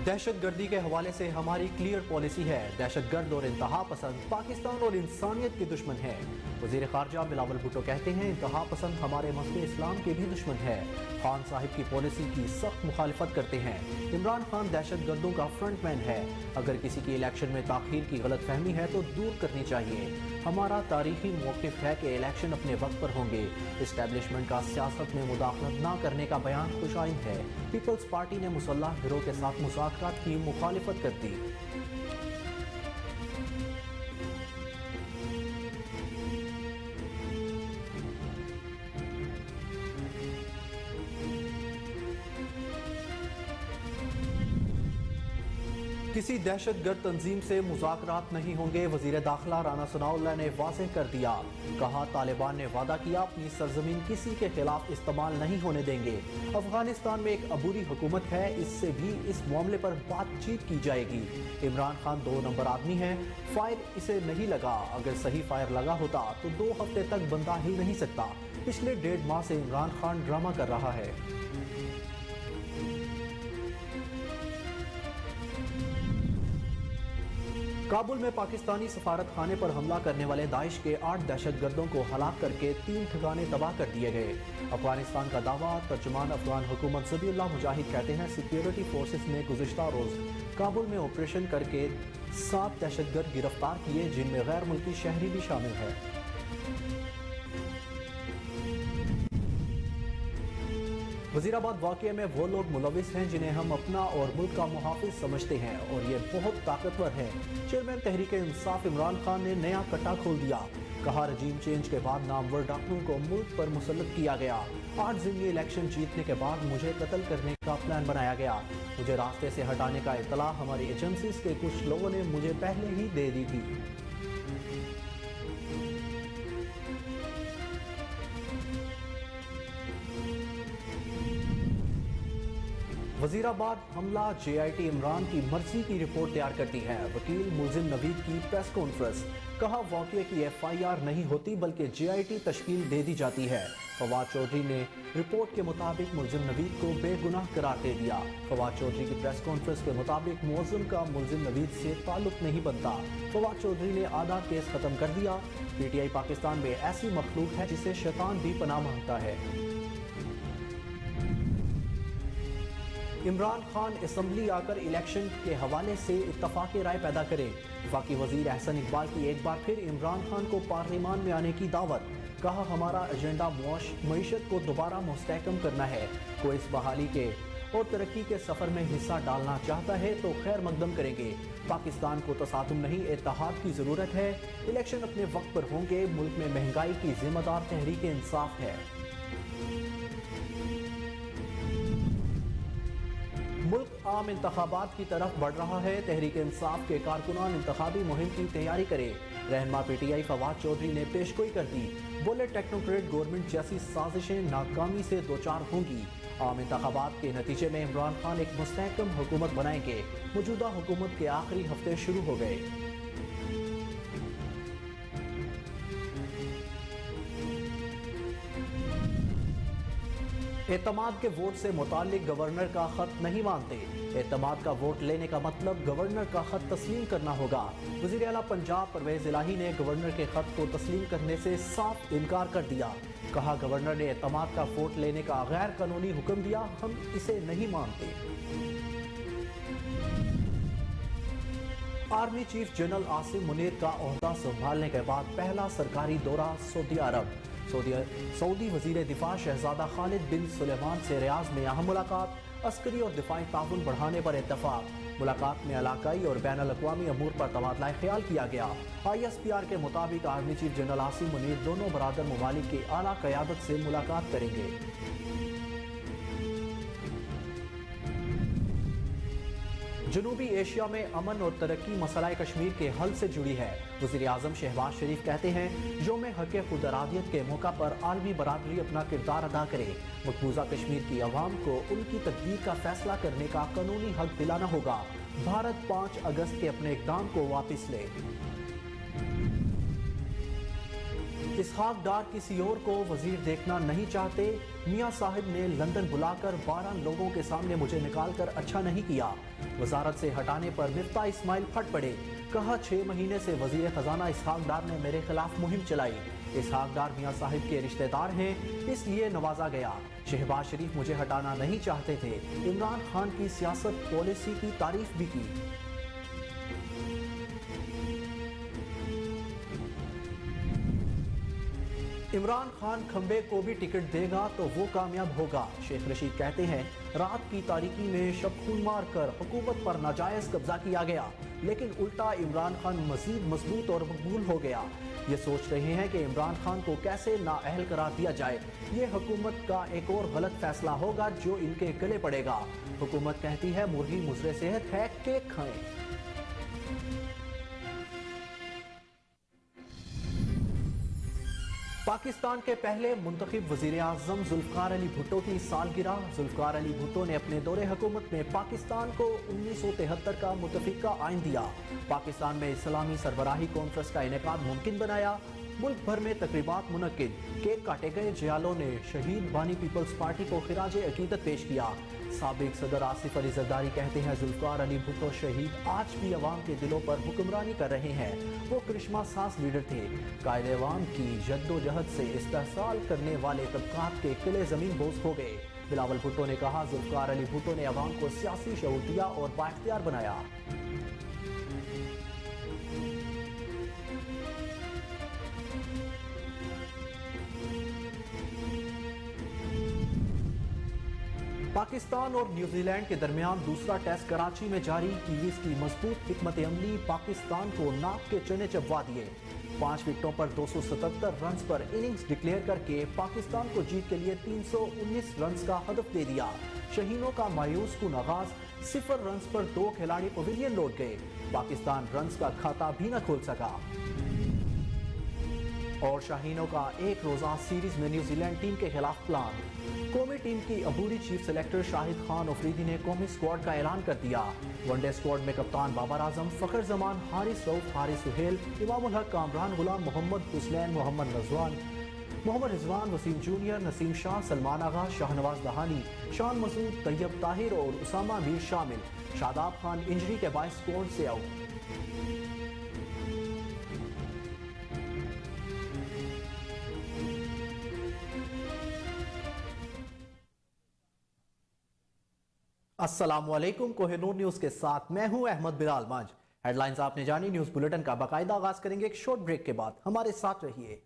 دہشت گردی کے حوالے سے ہماری کلیئر پالیسی ہے۔ دہشت گرد اور انتہا پسند پاکستان اور انسانیت کے دشمن ہے۔ وزیر خارجہ بلاول بھٹو کہتے ہیں انتہا پسند ہمارے مذہب اسلام کے بھی دشمن ہے۔ خان صاحب کی پالیسی کی سخت مخالفت کرتے ہیں۔ عمران خان دہشت گردوں کا فرنٹ مین ہے۔ اگر کسی کی الیکشن میں تاخیر کی غلط فہمی ہے تو دور کرنی چاہیے۔ ہمارا تاریخی موقف ہے کہ الیکشن اپنے وقت پر ہوں گے۔ اسٹیبلشمنٹ کا سیاست میں مداخلت نہ کرنے کا بیان خوش آئند ہے۔ پیپلز پارٹی نے مسلح گروہ کے ساتھ مذاکرات کی مخالفت کر دی۔ کسی دہشت گرد تنظیم سے مذاکرات نہیں ہوں گے۔ وزیر داخلہ رانا ثناء اللہ نے واضح کر دیا۔ کہا طالبان نے وعدہ کیا اپنی سرزمین کسی کے خلاف استعمال نہیں ہونے دیں گے۔ افغانستان میں ایک عبوری حکومت ہے، اس سے بھی اس معاملے پر بات چیت کی جائے گی۔ عمران خان 2 نمبر آدمی ہے، فائر اسے نہیں لگا۔ اگر صحیح فائر لگا ہوتا تو 2 ہفتے تک بندہ ہل نہیں سکتا۔ پچھلے 1.5 ماہ سے عمران خان ڈرامہ کر رہا ہے۔ کابل میں پاکستانی سفارت خانے پر حملہ کرنے والے داعش کے 8 دہشت گردوں کو ہلاک کر کے 3 ٹھکانے تباہ کر دیے گئے۔ افغانستان کا دعویٰ۔ ترجمان افغان حکومت ذبیح اللہ مجاہد کہتے ہیں سیکیورٹی فورسز نے گزشتہ روز کابل میں آپریشن کر کے 7 دہشت گرد گرفتار کیے، جن میں غیر ملکی شہری بھی شامل ہے۔ وزیر آباد واقعے میں وہ لوگ ملوث ہیں جنہیں ہم اپنا اور ملک کا محافظ سمجھتے ہیں اور یہ بہت طاقتور ہے۔ چیئرمین تحریک انصاف عمران خان نے نیا کٹا کھول دیا۔ کہا رجیم چینج کے بعد نامور ڈاکوؤں کو ملک پر مسلط کیا گیا۔ 8 ضمنی الیکشن جیتنے کے بعد مجھے قتل کرنے کا پلان بنایا گیا۔ مجھے راستے سے ہٹانے کا اطلاع ہماری ایجنسیز کے کچھ لوگوں نے مجھے پہلے ہی دے دی تھی۔ وزیر آباد حملہ JIT عمران کی مرضی کی رپورٹ تیار کرتی ہے۔ وکیل ملزم نوید کی پریس کانفرنس۔ کہا واقعے کی FIR نہیں ہوتی بلکہ JIT تشکیل دے دی جاتی ہے۔ فواد چودھری نے رپورٹ کے مطابق ملزم نوید کو بے گناہ قرار دے دیا۔ فواد چودھری کی پریس کانفرنس کے مطابق ملزم کا ملزم نوید سے تعلق نہیں بنتا۔ فواد چودھری نے آدھا کیس ختم کر دیا۔ PTI پاکستان میں ایسی مخلوق ہے جسے شیطان بھی پناہ مانگتا ہے۔ عمران خان اسمبلی آ کر الیکشن کے حوالے سے اتفاق رائے پیدا کرے۔ وفاقی وزیر احسن اقبال کی ایک بار پھر عمران خان کو پارلیمان میں آنے کی دعوت۔ کہا ہمارا ایجنڈا معیشت کو دوبارہ مستحکم کرنا ہے۔ کوئی اس بحالی کے اور ترقی کے سفر میں حصہ ڈالنا چاہتا ہے تو خیر مقدم کریں گے۔ پاکستان کو تصادم نہیں اتحاد کی ضرورت ہے۔ الیکشن اپنے وقت پر ہوں گے۔ ملک میں مہنگائی کی ذمہ دار تحریک انصاف ہے۔ ملک عام انتخابات کی طرف بڑھ رہا ہے۔ تحریک انصاف کے کارکنان انتخابی مہم کی تیاری کرے۔ رہنما PTI فواد چودھری نے پیشگوئی کر دی۔ بولے ٹیکنوکریٹ گورنمنٹ جیسی سازشیں ناکامی سے دوچار ہوں گی۔ عام انتخابات کے نتیجے میں عمران خان ایک مستحکم حکومت بنائیں گے۔ موجودہ حکومت کے آخری ہفتے شروع ہو گئے۔ اعتماد کے ووٹ سے متعلق گورنر کا خط نہیں مانتے۔ اعتماد کا ووٹ لینے کا مطلب گورنر کا خط تسلیم کرنا ہوگا۔ وزیر اعلیٰ پنجاب پرویز الہی نے گورنر کے خط کو تسلیم کرنے سے صاف انکار کر دیا۔ کہا گورنر نے اعتماد کا ووٹ لینے کا غیر قانونی حکم دیا، ہم اسے نہیں مانتے۔ Army chief general Asim Munir کا عہدہ سنبھالنے کے بعد پہلا سرکاری دورہ سعودی عرب۔ سعودی وزیر دفاع شہزادہ خالد بن سلیمان سے ریاض میں اہم ملاقات۔ عسکری اور دفاعی تعاون بڑھانے پر اتفاق۔ ملاقات میں علاقائی اور بین الاقوامی امور پر تبادلہ خیال کیا گیا۔ ISPR کے مطابق army chief general Asim Munir دونوں برادر ممالک کی اعلیٰ قیادت سے ملاقات کریں گے۔ جنوبی ایشیا میں امن اور ترقی مسئلہ کشمیر کے حل سے جڑی ہے۔ وزیر اعظم شہباز شریف کہتے ہیں یوم حق خود ارادیت کے موقع پر عالمی برادری اپنا کردار ادا کرے۔ مقبوضہ کشمیر کی عوام کو ان کی تقدیر کا فیصلہ کرنے کا قانونی حق دلانا ہوگا۔ بھارت 5 اگست کے اپنے اقدام کو واپس لے۔ اسحاق ڈار کسی اور کو وزیر دیکھنا نہیں چاہتے. میاں صاحب نے لندن بلا کر 12 لوگوں کے سامنے مجھے نکال کر اچھا نہیں کیا. وزارت سے ہٹانے پر مفتاح اسماعیل پھٹ پڑے. کہا 6 مہینے سے وزیر خزانہ اسحاق ڈار نے میرے خلاف مہم چلائی. اسحاق ڈار میاں صاحب کے رشتہ دار ہیں اس لیے نوازا گیا. شہباز شریف مجھے ہٹانا نہیں چاہتے تھے. عمران خان کی سیاست پالیسی کی تعریف بھی کی. عمران خان کھمبے کو بھی ٹکٹ دے گا تو وہ کامیاب ہوگا. شیخ رشید کہتے ہیں رات کی تاریکی میں شب خون مار کر حکومت پر ناجائز قبضہ کیا گیا لیکن الٹا عمران خان مزید مضبوط اور مقبول ہو گیا. یہ سوچ رہے ہیں کہ عمران خان کو کیسے نااہل قرار دیا جائے. یہ حکومت کا ایک اور غلط فیصلہ ہوگا جو ان کے گلے پڑے گا. حکومت کہتی ہے مرغی مضر صحت ہے کیک کھائیں. پاکستان کے پہلے منتخب وزیر اعظم ذوالفقار علی بھٹو کی سالگرہ. ذوالفقار علی بھٹو نے اپنے دور حکومت میں پاکستان کو 1973 کا متفقہ آئین دیا. پاکستان میں اسلامی سربراہی کانفرنس کا انعقاد ممکن بنایا. ملک بھر میں تقریبات منعقد. کیک کاٹے گئے. جیالوں نے شہید بانی پیپلز پارٹی کو خراج عقیدت پیش کیا. سابق صدر آصف علی زرداری کہتے ہیں ذوالفقار علی بھٹو شہید آج بھی عوام کے دلوں پر حکمرانی کر رہے ہیں. وہ کرشمہ ساز لیڈر تھے. قائد عوام کی جد و جہد سے استحصال کرنے والے طبقات کے قلعے زمین بوس ہو گئے. بلاول بھٹو نے کہا ذوالفقار علی بھٹو نے عوام کو سیاسی شعور دیا اور بااختیار بنایا. پاکستان اور نیوزی لینڈ کے درمیان دوسرا ٹیسٹ کراچی میں جاری. کیویز کی مضبوط حکمت عملی پاکستان کو ناک کے چنے چبوا دیے. 5 وکٹوں پر 277 رنز پر اننگز ڈکلیئر کر کے پاکستان کو جیت کے لیے 319 رنز کا ہدف دے دیا. شہینوں کا مایوس کن آغاز. 0 رنز پر 2 کھلاڑی پویلین لوٹ گئے. پاکستان رنز کا کھاتا بھی نہ کھول سکا. اور شاہینوں کا ایک روزہ سیریز میں نیوزی لینڈ ٹیم کے خلاف پلان. قومی ٹیم کی عبوری چیف سلیکٹر شاہد خان افریدی نے قومی اسکواڈ کا اعلان کر دیا. ون ڈے اسکواڈ میں کپتان بابر اعظم, فخر زمان, حارث رؤف, حارث سہیل, امام الحق, کامران غلام, محمد حسنین, محمد رضوان, وسیم جونیئر, نسیم شاہ, سلمان آغا, شاہ نواز دہانی, شان مسعود, طیب طاہر اور اسامہ میر شامل. شاداب خان انجری کے باعث اسکواڈ سے آؤٹ. السلام علیکم. کوہ نور نیوز کے ساتھ میں ہوں احمد بلال ماج. ہیڈ لائنز آپ نے جانی. نیوز بلیٹن کا باقاعدہ آغاز کریں گے ایک شارٹ بریک کے بعد. ہمارے ساتھ رہیے.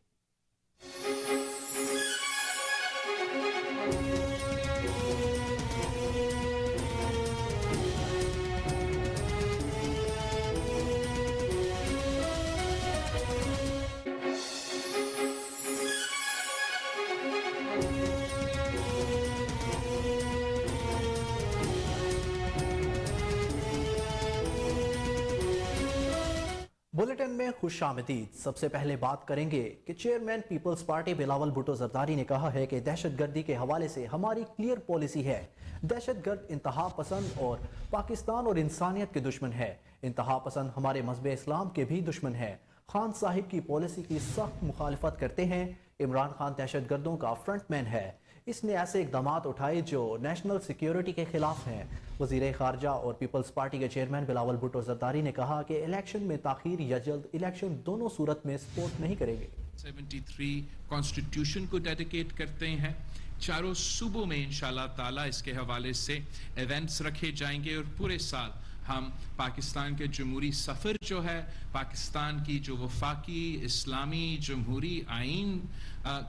بلیٹن میں خوش آمدید. سب سے پہلے بات کریں گے کہ چیئرمین پیپلز پارٹی بلاول بھٹو زرداری نے کہا ہے کہ دہشت گردی کے حوالے سے ہماری کلیئر پالیسی ہے. دہشت گرد انتہا پسند اور پاکستان اور انسانیت کے دشمن ہے. انتہا پسند ہمارے مذہب اسلام کے بھی دشمن ہے. خان صاحب کی پالیسی کی سخت مخالفت کرتے ہیں. عمران خان دہشت گردوں کا فرنٹ مین ہے. اس نے ایسے اقدامات اٹھائے جو نیشنل سیکیورٹی کے خلاف ہیں. وزیر خارجہ اور پیپلز پارٹی کے چیئرمین بلاول بھٹو زرداری نے کہا کہ الیکشن میں تاخیر یا جلد الیکشن دونوں صورت میں سپورٹ نہیں کریں گے. 73 کانسٹیٹیوشن کو ڈیڈیکیٹ کرتے ہیں. چاروں صوبوں میں انشاءاللہ تعالی اس کے حوالے سے ایونٹس رکھے جائیں گے اور پورے سال ہم پاکستان کے جمہوری سفر جو ہے, پاکستان کی جو وفاقی اسلامی جمہوری آئین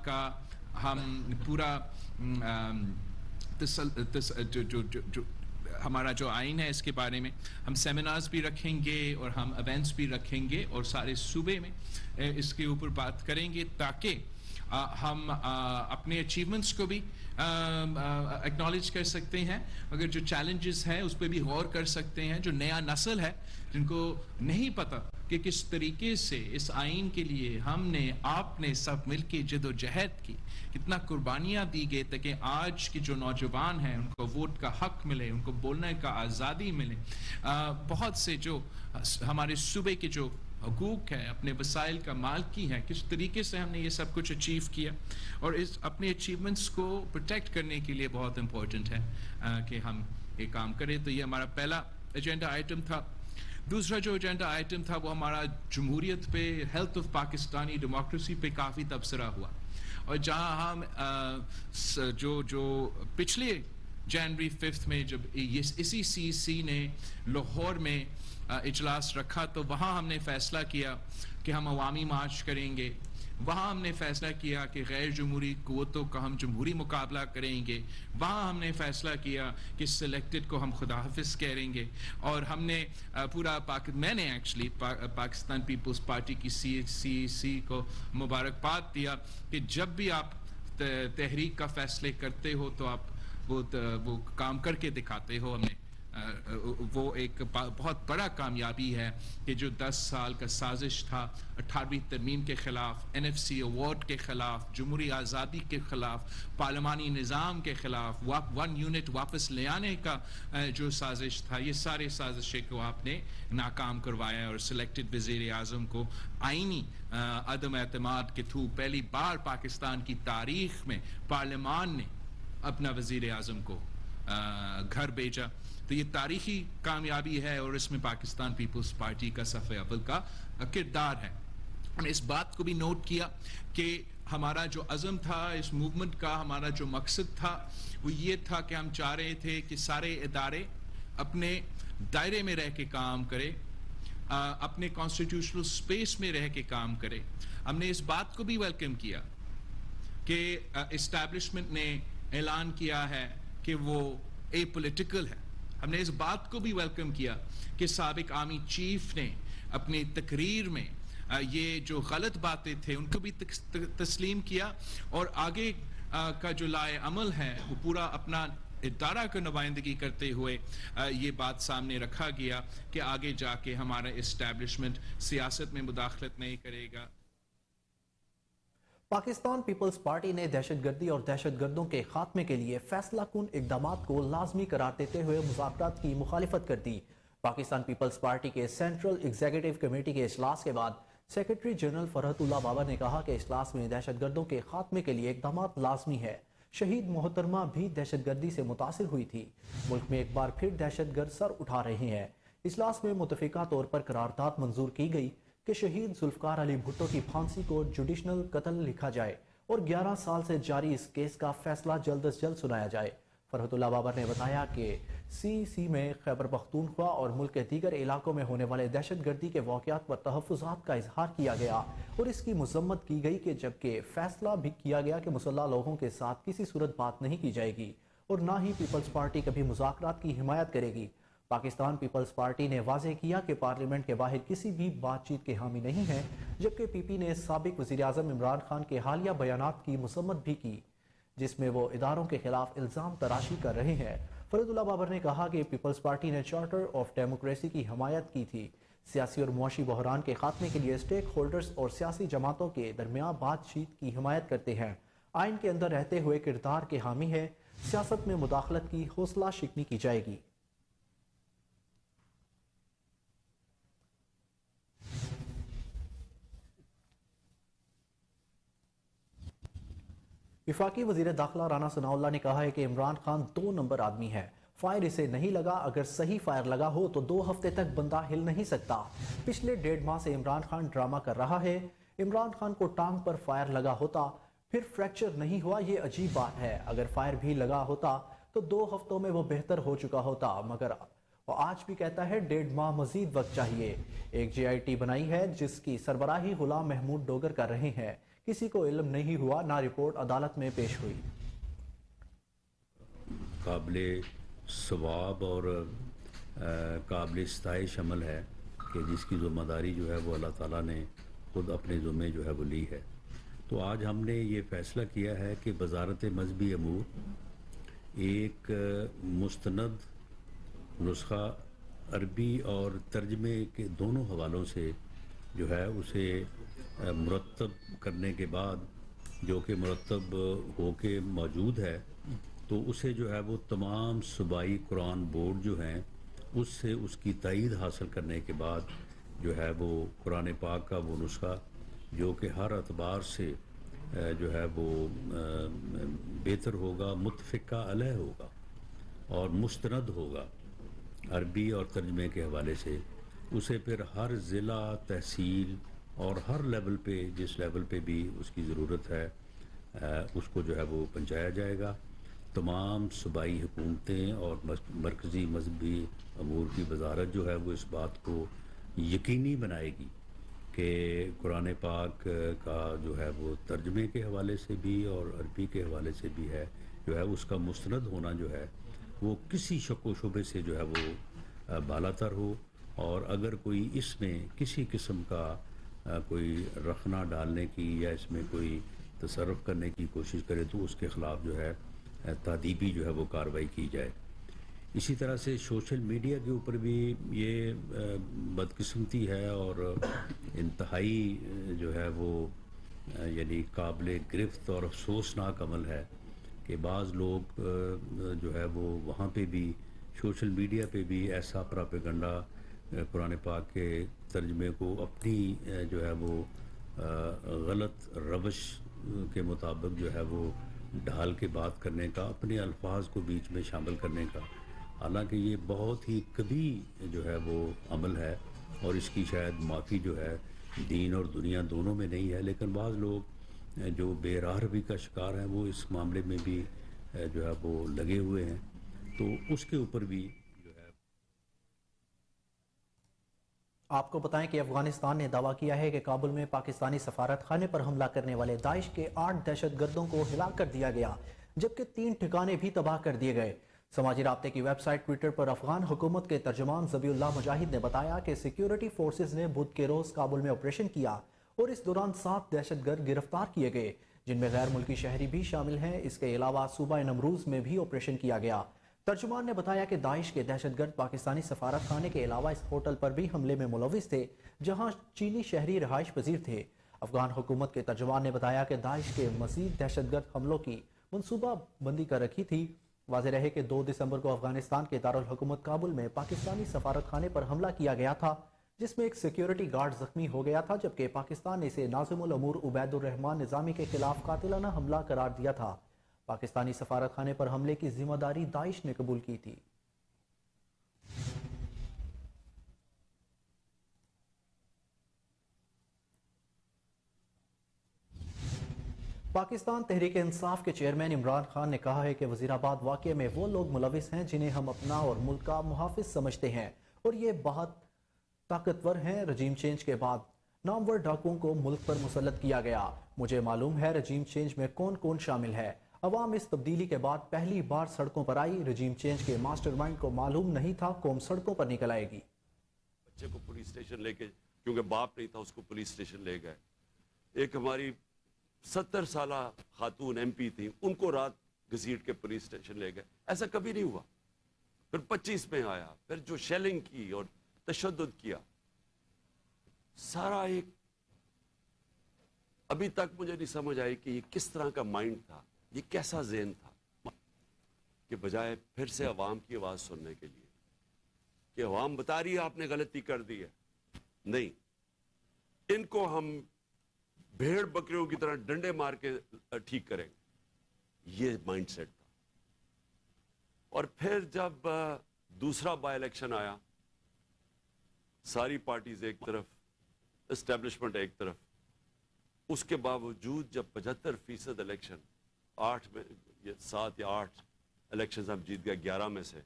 کا ہم پورا ہمارا جو آئین ہے اس کے بارے میں ہم سیمینارز بھی رکھیں گے اور ہم ایونٹس بھی رکھیں گے اور سارے صوبے میں اس کے اوپر بات کریں گے تاکہ ہم اپنے اچیومنٹس کو بھی ایکنالج کر سکتے ہیں. اگر جو چیلنجز ہیں اس پہ بھی غور کر سکتے ہیں. جو نیا نسل ہے جن کو نہیں پتہ کہ کس طریقے سے اس آئین کے لیے ہم نے آپ نے سب مل کے جد و جہد کی, کتنا قربانیاں دی گئی تاکہ آج کے جو نوجوان ہیں ان کو ووٹ کا حق ملے, ان کو بولنے کا آزادی ملے. بہت سے جو ہمارے صوبے کے جو حقوق ہے, اپنے وسائل کا مالکی ہے, کس طریقے سے ہم نے یہ سب کچھ اچیو کیا, اور اس اپنے اچیومنٹس کو پروٹیکٹ کرنے کے لیے بہت امپورٹنٹ ہے کہ ہم یہ کام کریں. تو یہ ہمارا پہلا ایجنڈا آئٹم تھا. دوسرا جو ایجنڈا آئٹم تھا وہ ہمارا جمہوریت پہ, ہیلتھ آف پاکستانی ڈیموکریسی پہ کافی تبصرہ ہوا, اور جہاں ہم جو پچھلے جنوری 5 میں جب اسی CC نے لاہور میں اجلاس رکھا تو وہاں ہم نے فیصلہ کیا کہ ہم عوامی مارچ کریں گے. وہاں ہم نے فیصلہ کیا کہ غیر جمہوری قوتوں کا ہم جمہوری مقابلہ کریں گے. وہاں ہم نے فیصلہ کیا کہ سلیکٹڈ کو ہم خدا حافظ کریں گے. اور ہم نے میں نے ایکچولی پاکستان پیپلز پارٹی کی CC کو مبارکباد دیا کہ جب بھی آپ تحریک کا فیصلے کرتے ہو تو آپ وہ کام کر کے دکھاتے ہو. ہم نے وہ ایک بہت بڑا کامیابی ہے کہ جو 10 سال کا سازش تھا 18ویں ترمیم کے خلاف, NFC ایوارڈ کے خلاف, جمہوری آزادی کے خلاف, پارلیمانی نظام کے خلاف, 1 یونٹ واپس لے آنے کا جو سازش تھا, یہ سارے سازشیں کو آپ نے ناکام کروایا. اور سلیکٹڈ وزیر اعظم کو آئینی عدم اعتماد کے تھرو پہلی بار پاکستان کی تاریخ میں پارلیمان نے اپنا وزیر اعظم کو گھر بھیجا. تو یہ تاریخی کامیابی ہے اور اس میں پاکستان پیپلز پارٹی کا صف اول کا کردار ہے. ہم نے اس بات کو بھی نوٹ کیا کہ ہمارا جو عزم تھا اس موومنٹ کا, ہمارا جو مقصد تھا وہ یہ تھا کہ ہم چاہ رہے تھے کہ سارے ادارے اپنے دائرے میں رہ کے کام کرے, اپنے کانسٹیٹیوشنل سپیس میں رہ کے کام کرے. ہم نے اس بات کو بھی ویلکم کیا کہ اسٹیبلشمنٹ نے اعلان کیا ہے کہ وہ اے پولیٹیکل ہے. ہم نے اس بات کو بھی ویلکم کیا کہ سابق آرمی چیف نے اپنی تقریر میں یہ جو غلط باتیں تھے ان کو بھی تسلیم کیا, اور آگے کا جو لائے عمل ہے وہ پورا اپنا ادارہ کو نمائندگی کرتے ہوئے یہ بات سامنے رکھا گیا کہ آگے جا کے ہمارا اسٹیبلشمنٹ سیاست میں مداخلت نہیں کرے گا. پاکستان پیپلز پارٹی نے دہشت گردی اور دہشت گردوں کے خاتمے کے لیے فیصلہ کن اقدامات کو لازمی قرار دیتے ہوئے مذاکرات کی مخالفت کر دی. پاکستان پیپلز پارٹی کے سینٹرل ایگزیکٹو کمیٹی کے اجلاس کے بعد سیکرٹری جنرل فرحت اللہ بابر نے کہا کہ اجلاس میں دہشت گردوں کے خاتمے کے لیے اقدامات لازمی ہے. شہید محترمہ بھی دہشت گردی سے متاثر ہوئی تھی. ملک میں ایک بار پھر دہشت گرد سر اٹھا رہے ہیں. اجلاس میں متفقہ طور پر قرارداد منظور کی گئی کہ شہید ذوالفقار علی بھٹو کی پھانسی کو جوڈیشنل قتل لکھا جائے اور 11 سال سے جاری اس کیس کا فیصلہ جلد از جلد سنایا جائے. فرحت اللہ بابر نے بتایا کہ CC میں خیبر پختونخوا اور ملک کے دیگر علاقوں میں ہونے والے دہشت گردی کے واقعات پر تحفظات کا اظہار کیا گیا اور اس کی مذمت کی گئی کہ جبکہ فیصلہ بھی کیا گیا کہ مسلح لوگوں کے ساتھ کسی صورت بات نہیں کی جائے گی اور نہ ہی پیپلز پارٹی کبھی مذاکرات کی حمایت کرے گی. پاکستان پیپلز پارٹی نے واضح کیا کہ پارلیمنٹ کے باہر کسی بھی بات چیت کے حامی نہیں ہے, جبکہ PP نے سابق وزیر اعظم عمران خان کے حالیہ بیانات کی مذمت بھی کی جس میں وہ اداروں کے خلاف الزام تراشی کر رہے ہیں. فرحت اللہ بابر نے کہا کہ پیپلز پارٹی نے چارٹر آف ڈیموکریسی کی حمایت کی تھی. سیاسی اور معاشی بحران کے خاتمے کے لیے سٹیک ہولڈرز اور سیاسی جماعتوں کے درمیان بات چیت کی حمایت کرتے ہیں. آئین کے اندر رہتے ہوئے کردار کے حامی ہے. سیاست میں مداخلت کی حوصلہ شکنی کی جائے گی. وفاقی وزیر داخلہ رانا ثناء اللہ نے کہا ہے کہ عمران خان 2 نمبر آدمی ہے. فائر اسے نہیں لگا, اگر صحیح فائر لگا ہو تو 2 ہفتے تک بندہ ہل نہیں سکتا. پچھلے 1.5 ماہ سے عمران خان ڈرامہ کر رہا ہے. عمران خان کو ٹانگ پر فائر لگا ہوتا پھر فریکچر نہیں ہوا, یہ عجیب بات ہے. اگر فائر بھی لگا ہوتا تو 2 ہفتوں میں وہ بہتر ہو چکا ہوتا, مگر وہ آج بھی کہتا ہے 1.5 ماہ مزید وقت چاہیے. ایک GIT بنائی ہے جس کی سربراہی غلام محمود ڈوگر کر رہے ہیں. کسی کو علم نہیں ہوا, نہ رپورٹ عدالت میں پیش ہوئی. قابل ثواب اور قابل ستائش عمل ہے کہ جس کی ذمہ داری جو ہے وہ اللہ تعالیٰ نے خود اپنے ذمے جو ہے وہ لی ہے. تو آج ہم نے یہ فیصلہ کیا ہے کہ وزارت مذہبی امور ایک مستند نسخہ عربی اور ترجمے کے دونوں حوالوں سے جو ہے اسے مرتب کرنے کے بعد, جو کہ مرتب ہو کے موجود ہے, تو اسے جو ہے وہ تمام صوبائی قرآن بورڈ جو ہیں اس سے اس کی تائید حاصل کرنے کے بعد جو ہے وہ قرآن پاک کا وہ نسخہ جو کہ ہر اعتبار سے جو ہے وہ بہتر ہوگا، متفقہ علیہ ہوگا اور مستند ہوگا عربی اور ترجمے کے حوالے سے، اسے پھر ہر ضلع، تحصیل اور ہر لیول پہ، جس لیول پہ بھی اس کی ضرورت ہے اس کو جو ہے وہ پہنچایا جائے گا۔ تمام صوبائی حکومتیں اور مرکزی مذہبی امور کی وزارت جو ہے وہ اس بات کو یقینی بنائے گی کہ قرآن پاک کا جو ہے وہ ترجمے کے حوالے سے بھی اور عربی کے حوالے سے بھی ہے جو ہے اس کا مستند ہونا جو ہے وہ کسی شک و شبے سے جو ہے وہ بالا تر ہو، اور اگر کوئی اس میں کسی قسم کا کوئی رخنہ ڈالنے کی یا اس میں کوئی تصرف کرنے کی کوشش کرے تو اس کے خلاف جو ہے تادیبی جو ہے وہ کارروائی کی جائے۔ اسی طرح سے سوشل میڈیا کے اوپر بھی یہ بدقسمتی ہے اور انتہائی جو ہے وہ یعنی قابل گرفت اور افسوسناک عمل ہے کہ بعض لوگ جو ہے وہ وہاں پہ بھی سوشل میڈیا پہ بھی ایسا پراپیگنڈا قرآن پاک کے ترجمے کو اپنی جو ہے وہ غلط روش کے مطابق جو ہے وہ ڈھال کے بات کرنے کا، اپنے الفاظ کو بیچ میں شامل کرنے کا، حالانکہ یہ بہت ہی کبھی جو ہے وہ عمل ہے اور اس کی شاید معافی جو ہے دین اور دنیا دونوں میں نہیں ہے، لیکن بعض لوگ جو بے راہ روی کا شکار ہیں وہ اس معاملے میں بھی جو ہے وہ لگے ہوئے ہیں، تو اس کے اوپر بھی جو ہے۔ آپ کو بتائیں کہ افغانستان نے دعویٰ کیا ہے کہ کابل میں پاکستانی سفارت خانے پر حملہ کرنے والے داعش کے 8 دہشت گردوں کو ہلاک کر دیا گیا، جبکہ 3 ٹھکانے بھی تباہ کر دیے گئے۔ سماجی رابطے کی ویب سائٹ ٹویٹر پر افغان حکومت کے ترجمان ذبیح اللہ مجاہد نے بتایا کہ سیکیورٹی فورسز نے بدھ کے روز کابل میں آپریشن کیا اور اس دوران 7 دہشت گرد گرفتار کیے گئے، جن میں غیر ملکی شہری بھی شامل ہیں۔ اس کے علاوہ صوبہ نمروز میں بھی آپریشن کیا گیا۔ ترجمان نے بتایا کہ داعش کے دہشت گرد پاکستانی سفارت خانے کے علاوہ اس ہوٹل پر بھی حملے میں ملوث تھے جہاں چینی شہری رہائش پذیر تھے۔ افغان حکومت کے ترجمان نے بتایا کہ داعش کے مزید دہشت گرد حملوں کی منصوبہ بندی کر رکھی تھی۔ واضح رہے کہ 2 دسمبر کو افغانستان کے دارالحکومت کابل میں پاکستانی سفارت خانے پر حملہ کیا گیا تھا، جس میں ایک سیکیورٹی گارڈ زخمی ہو گیا تھا، جبکہ پاکستان نے اسے ناظم الامور عبید الرحمان نظامی کے خلاف قاتلانہ حملہ قرار دیا تھا۔ پاکستانی سفارت خانے پر حملے کی ذمہ داری داعش نے قبول کی تھی۔ پاکستان تحریک انصاف کے چیئرمین عمران خان نے کہا ہے کہ وزیر آباد واقعے میں وہ لوگ ملوث ہیں جنہیں ہم اپنا اور ملک کا محافظ سمجھتے ہیں، اور یہ بہت طاقتور ہیں۔ رجیم چینج کے بعد نامور ڈاکوؤں کو ملک پر مسلط کیا گیا۔ مجھے معلوم ہے رجیم چینج میں کون کون شامل ہے۔ عوام اس تبدیلی کے بعد پہلی بار سڑکوں پر آئی۔ رجیم چینج کے ماسٹر مائنڈ کو معلوم نہیں تھا قوم سڑکوں پر نکل آئے گی۔ بچے کو پولیس اسٹیشن لے کے، کیونکہ باپ نہیں تھا، اس کو پولیس اسٹیشن لے گئے۔ ایک ہماری 70 سالہ خاتون ایم پی تھیں، ان کو رات گھسیٹ کے پولیس اسٹیشن لے گئے۔ ایسا کبھی نہیں ہوا۔ پھر 25 میں آیا، پھر جو شیلنگ کی اور تشدد کیا، سارا ایک ابھی تک مجھے نہیں سمجھ آئی کہ یہ کس طرح کا مائنڈ تھا، یہ کیسا ذہن تھا، کہ بجائے پھر سے عوام کی آواز سننے کے لیے کہ عوام بتا رہی ہے آپ نے غلطی کر دی ہے، نہیں، ان کو ہم بھیڑ بکریوں کی طرح ڈنڈے مار کے ٹھیک کریں گے، یہ مائنڈ سیٹ تھا۔ اور پھر جب دوسرا بائی الیکشن آیا، ساری پارٹیز ایک طرف، اسٹیبلشمنٹ ایک طرف، اس کے باوجود جب 75% الیکشن، 8 میں 7 یا 8 الیکشنز ہم جیت گئے 11 میں سے،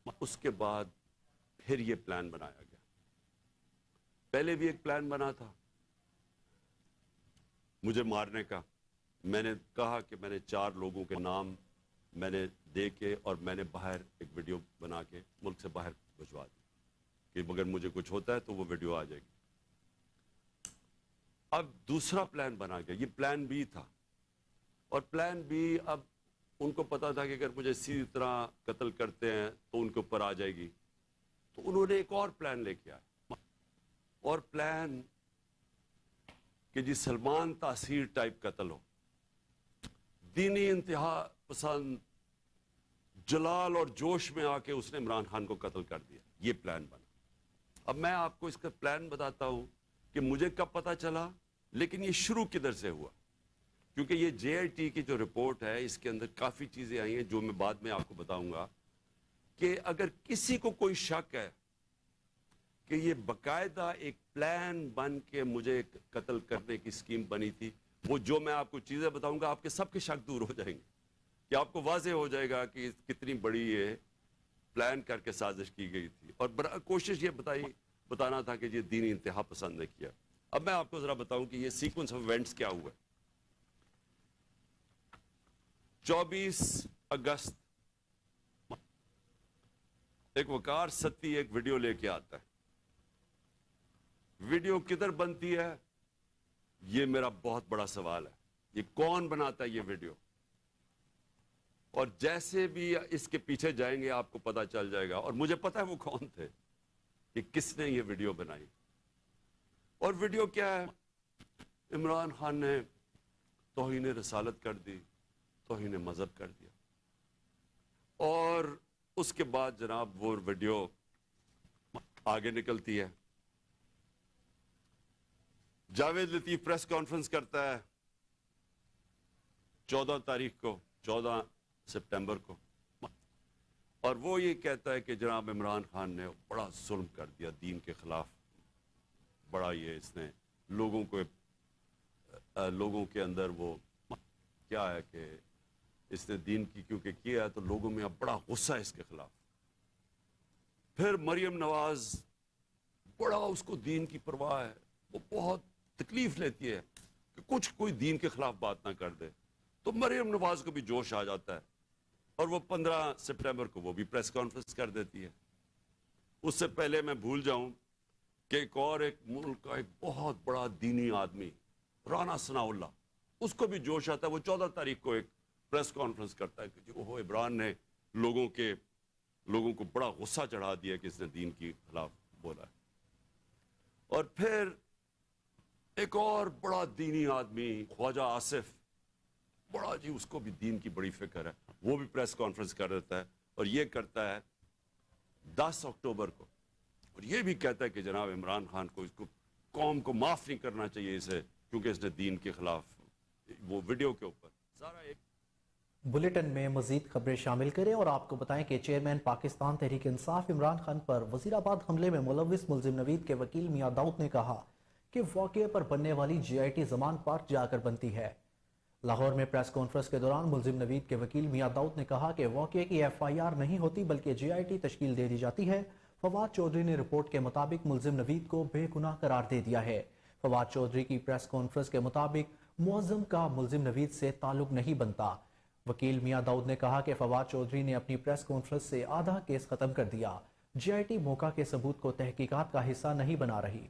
اس کے بعد پھر یہ پلان بنایا گیا۔ پہلے بھی ایک پلان بنا تھا مجھے مارنے کا۔ میں نے کہا کہ میں نے 4 لوگوں کے نام میں نے دے کے اور میں نے باہر ایک ویڈیو بنا کے ملک سے باہر بھجوا دی کہ اگر مجھے کچھ ہوتا ہے تو وہ ویڈیو آ جائے گی۔ اب دوسرا پلان بنا گیا، یہ پلان بی تھا، اور پلان بی اب ان کو پتا تھا کہ اگر مجھے اسی طرح قتل کرتے ہیں تو ان کے اوپر آ جائے گی، تو انہوں نے ایک اور پلان لے کے آیا، اور پلان کہ جی سلمان تاثیر ٹائپ قتل ہو، دینی انتہا پسند جلال اور جوش میں آ کے اس نے عمران خان کو قتل کر دیا، یہ پلان بنا۔ اب میں آپ کو اس کا پلان بتاتا ہوں کہ مجھے کب پتا چلا, لیکن یہ شروع کدھر سے ہوا. کیونکہ یہ جے آئی ٹی کی جو رپورٹ ہے اس کے اندر کافی چیزیں آئی ہیں جو میں بعد میں آپ کو بتاؤں گا, کہ اگر کسی کو کوئی شک ہے کہ یہ باقاعدہ ایک پلان بن کے مجھے قتل کرنے کی اسکیم بنی تھی, وہ جو میں آپ کو چیزیں بتاؤں گا آپ کے سب کے شک دور ہو جائیں گے, کہ آپ کو واضح ہو جائے گا کہ کتنی بڑی یہ پلان کر کے سازش کی گئی تھی. اور کوشش یہ بتانا تھا کہ یہ دینی انتہا پسند نے کیا. اب میں آپ کو ذرا بتاؤں کہ یہ سیکوینس آف ایونٹس کیا ہوا. 24 اگست ایک وقار ستی ایک ویڈیو لے کے آتا ہے. ویڈیو کدھر بنتی ہے یہ میرا بہت بڑا سوال ہے. یہ کون بناتا ہے یہ ویڈیو؟ اور جیسے بھی اس کے پیچھے جائیں گے آپ کو پتا چل جائے گا, اور مجھے پتا ہے وہ کون تھے, کہ کس نے یہ ویڈیو بنائی. اور ویڈیو کیا ہے؟ عمران خان نے توہین رسالت کر دی, توہین مذہب کر دیا. اور اس کے بعد جناب وہ ویڈیو آگے نکلتی ہے. جاوید لطیف پریس کانفرنس کرتا ہے 14 تاریخ کو, 14 سپٹمبر کو, اور وہ یہ کہتا ہے کہ جناب عمران خان نے بڑا ظلم کر دیا دین کے خلاف. بڑا یہ اس نے لوگوں کے اندر وہ کیا ہے کہ اس نے دین کی کیونکہ کیا ہے تو لوگوں میں اب بڑا غصہ ہے اس کے خلاف. پھر مریم نواز, بڑا اس کو دین کی پرواہ ہے, وہ بہت تکلیف لیتی ہے کہ کوئی دین کے خلاف بات نہ کر دے. تو مریم نواز کو بھی جوش آ جاتا ہے, اور وہ 15 سپٹمبر کو وہ بھی پریس کانفرنس کر دیتی ہے. اس سے پہلے میں بھول جاؤں کہ ایک ملک کا ایک بہت بڑا دینی آدمی رانا ثناء اللہ, اس کو بھی جوش آتا ہے. وہ 14 تاریخ کو ایک پریس کانفرنس کرتا ہے کہ وہ عمران نے لوگوں کو بڑا غصہ چڑھا دیا کہ اس نے دین کے خلاف بولا ہے. اور پھر ایک اور بڑا دینی آدمی خواجہ آصف, بڑا جی اس کو بھی دین کی بڑی فکر ہے, وہ بھی پریس کانفرنس کر دیتا ہے. اور یہ کرتا ہے 10 اکتوبر کو, اور یہ بھی کہتا ہے کہ جناب عمران خان کو, اس کو قوم کو معاف نہیں کرنا چاہیے اسے, کیونکہ اس نے دین کے خلاف. وہ ویڈیو کے اوپر سارا ایک بلیٹن میں مزید خبریں شامل کریں, اور آپ کو بتائیں کہ چیئرمین پاکستان تحریک انصاف عمران خان پر وزیر آباد حملے میں ملوث ملزم نوید کے وکیل میاں داؤد نے کہا کہ واقعے پر بننے والی جے آئی ٹی زمان پارک جا کر بنتی ہے. لاہور میں پریس کانفرنس کے دوران ملزم نوید کے وکیل میاں داؤد نے کہا کہ واقعے کی ایف آئی آر نہیں ہوتی بلکہ جے آئی ٹی تشکیل دے دی جاتی ہے. فواد چودھری نے رپورٹ کے مطابق ملزم نوید کو بے گناہ قرار دے دیا ہے. فواد چودھری کی پریس کانفرنس کے مطابق معظم کا ملزم نوید سے تعلق نہیں بنتا. وکیل میاں داؤد نے کہا کہ فواد چودھری نے اپنی پریس کانفرنس سے آدھا کیس ختم کر دیا. جے آئی ٹی موقع کے ثبوت کو تحقیقات کا حصہ نہیں بنا رہی.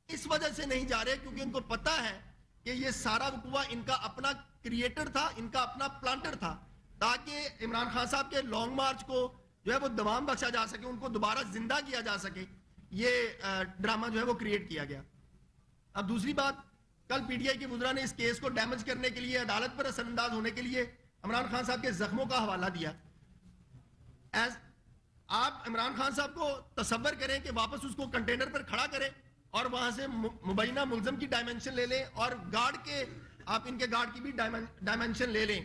اس وجہ سے نہیں جا رہے کیونکہ ان کو پتا ہے کہ یہ سارا وقوع ان کا اپنا کریٹر تھا, ان کا اپنا پلانٹر تھا, تاکہ عمران خان صاحب کے لانگ مارچ کو جو ہے وہ دوام بخشا جا سکے, ان کو دوبارہ زندہ کیا جا سکے. یہ ڈرامہ جو ہے وہ کریٹ کیا گیا. اب دوسری بات, کل پی ٹی آئی کے وزراء نے اس کیس کو ڈیمیج کرنے کے لیے, عدالت پر اثر انداز ہونے کے لیے عمران خان صاحب کے زخموں کا حوالہ دیا. آپ عمران خان صاحب کو تصور کریں کہ واپس اس کو کنٹینر پر کھڑا کریں اور وہاں سے مبینہ ملزم کی ڈائمنشن لے لیں, اور گارڈ کے آپ ان کے گارڈ کی بھی ڈائمنشن لے لیں.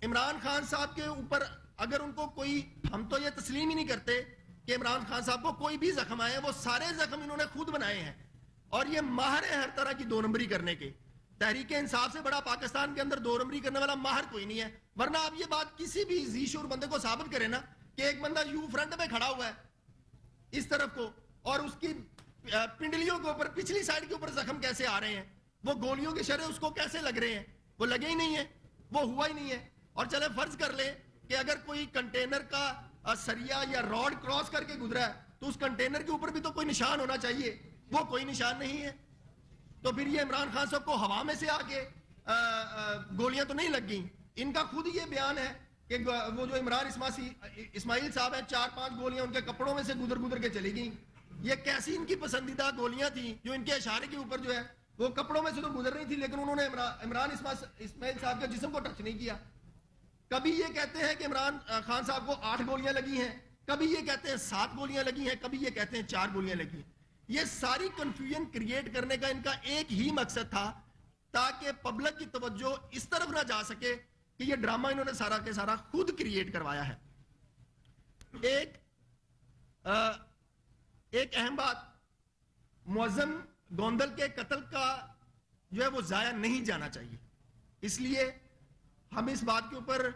عمران خان صاحب کے اوپر اگر ان کو کوئی, ہم تو یہ تسلیم ہی نہیں کرتے کہ عمران خان صاحب کو کوئی بھی زخم آئے, وہ سارے زخم انہوں نے خود بنائے ہیں, اور یہ ماہر ہے ہر طرح کی دو نمبری کرنے کے. تحریک انصاف سے بڑا پاکستان کے اندر دو نمبری کرنے والا ماہر کوئی نہیں ہے. ورنہ آپ یہ بات کسی بھی ذی شعور بندے کو ثابت کریں نا کہ ایک بندہ یوں فرنٹ میں کھڑا ہوا ہے اس طرف کو, اور اس کی پنڈلیوں کے اوپر پچھلی سائڈ کے اوپر زخم کیسے آ رہے ہیں, وہ گولیوں کے شرح اس کو کیسے لگ رہے ہیں, وہ لگے ہی نہیں ہیں, وہ ہوا ہی نہیں ہے. اور چلے فرض کر لیں کہ اگر کوئی کنٹینر کا سریا یا راڈ کراس کر کے گزرا ہے تو اس کنٹینر کے اوپر بھی تو کوئی نشان ہونا چاہیے, وہ کوئی نشان نہیں ہے. تو پھر یہ عمران خان صاحب کو ہوا میں سے آ کے گولیاں تو نہیں لگ گئیں. ان کا خود یہ بیان ہے کہ وہ جو عمران اسماعیل صاحب ہیں, 4-5 گولیاں ان کے کپڑوں میں سے گزر کے چلی گئیں. یہ کیسی ان کی پسندیدہ گولیاں تھیں جو ان کے اشارے کے اوپر جو ہے وہ کپڑوں میں سے تو گزر رہی تھی, لیکن انہوں نے عمران اسماعیل صاحب کے جسم کو ٹچ نہیں کیا. کبھی یہ کہتے ہیں کہ عمران خان صاحب کو 8 گولیاں لگی ہیں, کبھی یہ کہتے ہیں 7 گولیاں لگی ہیں, کبھی یہ کہتے ہیں 4 گولیاں لگی ہیں. یہ ساری کنفیوژن کریٹ کرنے کا ان کا ایک ہی مقصد تھا تاکہ پبلک کی توجہ اس طرف نہ جا سکے کہ یہ ڈرامہ انہوں نے سارا کے سارا خود کریٹ کروایا ہے. ایک اہم بات, معظم گوندل کے قتل کا جو ہے وہ ضائع نہیں جانا چاہیے. اس لیے ہم اس بات کے اوپر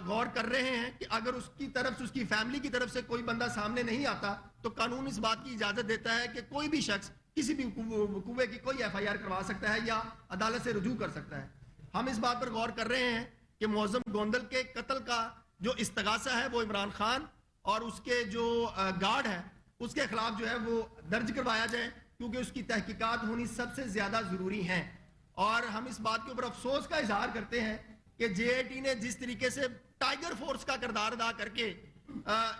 غور کر رہے ہیں کہ اگر اس کی طرف سے, اس کی فیملی کی طرف سے کوئی بندہ سامنے نہیں آتا تو قانون اس بات کی اجازت دیتا ہے کہ کوئی بھی شخص کسی بھی وقوعے کی کوئی FIR کروا سکتا ہے یا عدالت سے رجوع کر سکتا ہے. ہم اس بات پر غور کر رہے ہیں کہ معظم گوندل کے قتل کا جو استغاثہ ہے وہ عمران خان اور اس کے جو گارڈ ہے اس کے خلاف جو ہے وہ درج کروایا جائے, کیونکہ اس کی تحقیقات ہونی سب سے زیادہ ضروری ہیں. اور ہم اس بات کے اوپر افسوس کا اظہار کرتے ہیں کہ JAT نے جس طریقے سے ٹائیگر فورس کا کردار ادا کر کے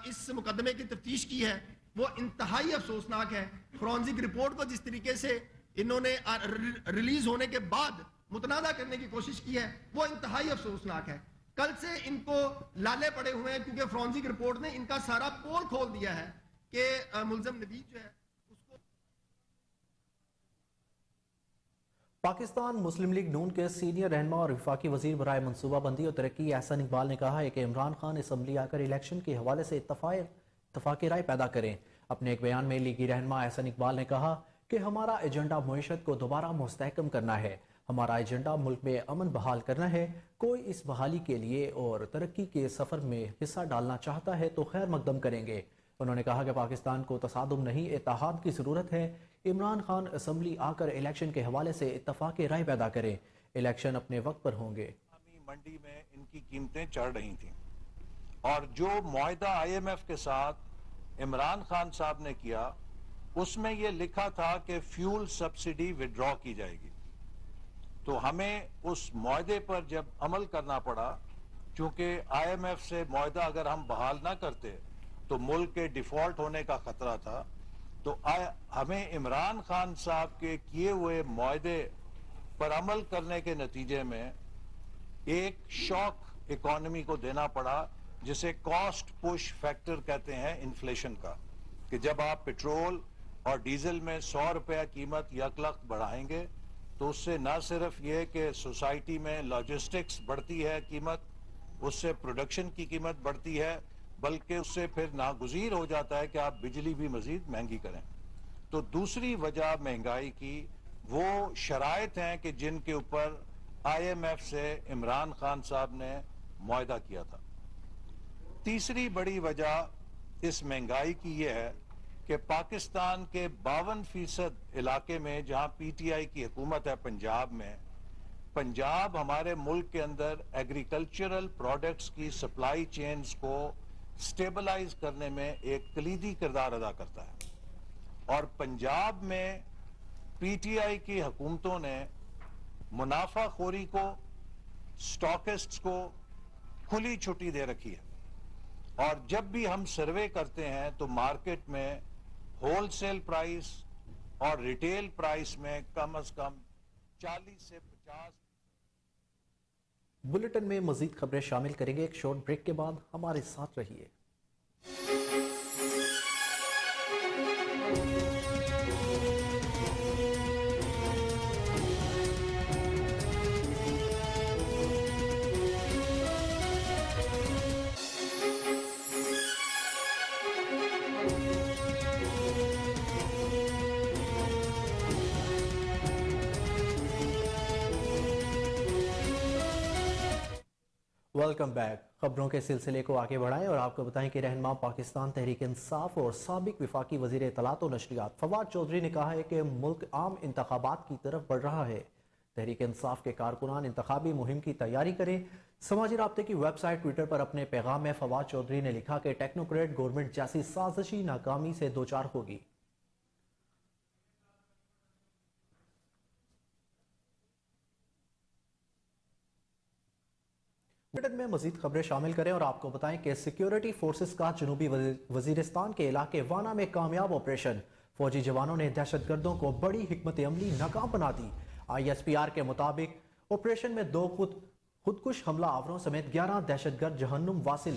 اس مقدمے کی تفتیش کی ہے وہ انتہائی افسوسناک ہے. فورنزک رپورٹ کو جس طریقے سے انہوں نے ریلیز ہونے کے بعد متنازع کرنے کی کوشش کی ہے وہ انتہائی افسوسناک ہے. کل سے ان کو لالے پڑے ہوئے ہیں کیونکہ فورنزک رپورٹ نے ان کا سارا پول کھول دیا ہے کہ ملزم نوید جو ہے اس کو. پاکستان مسلم لیگ نون کے سینئر رہنما اور وفاقی وزیر برائے منصوبہ بندی اور ترقی احسن اقبال نے کہا ہے کہ عمران خان اسمبلی آ کر الیکشن کے حوالے سے اتفاق رائے پیدا کریں. اپنے ایک بیان میں لیگی رہنما احسن اقبال نے کہا کہ ہمارا ایجنڈا معیشت کو دوبارہ مستحکم کرنا ہے, ہمارا ایجنڈا ملک میں امن بحال کرنا ہے. کوئی اس بحالی کے لیے اور ترقی کے سفر میں حصہ ڈالنا چاہتا ہے تو خیر مقدم کریں گے. انہوں نے کہا کہ پاکستان کو تصادم نہیں اتحاد کی ضرورت ہے. عمران خان اسمبلی آ کر الیکشن کے حوالے سے اتفاق رائے پیدا کریں. الیکشن اپنے وقت پر ہوں گے. منڈی میں ان کی قیمتیں چڑھ رہی تھیں اور جو معاہدہ IMF کے ساتھ عمران خان صاحب نے کیا اس میں یہ لکھا تھا کہ فیول سبسڈی وڈرا کی جائے گی. تو ہمیں اس معاہدے پر جب عمل کرنا پڑا, چونکہ IMF سے معاہدہ اگر ہم بحال نہ کرتے تو ملک کے ڈیفالٹ ہونے کا خطرہ تھا, تو ہمیں عمران خان صاحب کے کیے ہوئے معاہدے پر عمل کرنے کے نتیجے میں ایک شاک اکانومی کو دینا پڑا جسے کاسٹ پش فیکٹر کہتے ہیں انفلیشن کا, کہ جب آپ پٹرول اور ڈیزل میں 100 روپیہ قیمت یکلخت بڑھائیں گے تو اس سے نہ صرف یہ کہ سوسائٹی میں لاجسٹکس بڑھتی ہے قیمت, اس سے پروڈکشن کی قیمت بڑھتی ہے, بلکہ اس سے پھر ناگزیر ہو جاتا ہے کہ آپ بجلی بھی مزید مہنگی کریں. تو دوسری وجہ مہنگائی کی وہ شرائط ہیں کہ جن کے اوپر IMF سے عمران خان صاحب نے معاہدہ کیا تھا. تیسری بڑی وجہ اس مہنگائی کی یہ ہے کہ پاکستان کے 52% علاقے میں جہاں PTI کی حکومت ہے پنجاب میں, پنجاب ہمارے ملک کے اندر ایگریکلچرل پروڈکٹس کی سپلائی چینز کو سٹیبلائز کرنے میں ایک کلیدی کردار ادا کرتا ہے. اور پنجاب میں PTI کی حکومتوں نے منافع خوری کو, سٹاکسٹس کو کھلی چھٹی دے رکھی ہے. اور جب بھی ہم سروے کرتے ہیں تو مارکیٹ میں ہول سیل پرائس اور ریٹیل پرائس میں کم از کم 40 سے 50. بلٹن میں مزید خبریں شامل کریں گے ایک شارٹ بریک کے بعد, ہمارے ساتھ رہیے. Welcome back. خبروں کے سلسلے کو آگے بڑھائیں اور آپ کو بتائیں کہ رہنما پاکستان تحریک انصاف اور سابق وفاقی وزیر اطلاعات و نشریات فواد چودھری نے کہا ہے کہ ملک عام انتخابات کی طرف بڑھ رہا ہے. تحریک انصاف کے کارکنان انتخابی مہم کی تیاری کریں. سماجی رابطے کی ویب سائٹ ٹویٹر پر اپنے پیغام میں فواد چودھری نے لکھا کہ ٹیکنوکریٹ گورنمنٹ جیسی سازشی ناکامی سے دوچار ہوگی. بلٹن میں مزید خبریں شامل کریں اور آپ کو بتائیں کہ سیکیورٹی فورسز کا جنوبی وزیرستان کے علاقے وانا میں کامیاب آپریشن. فوجی جوانوں نے دہشت گردوں کو بڑی حکمت عملی ناکام بنا دی. ISPR کے مطابق آپریشن میں 2 خودکش حملہ آوروں سمیت 11 دہشت گرد جہنم واصل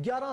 11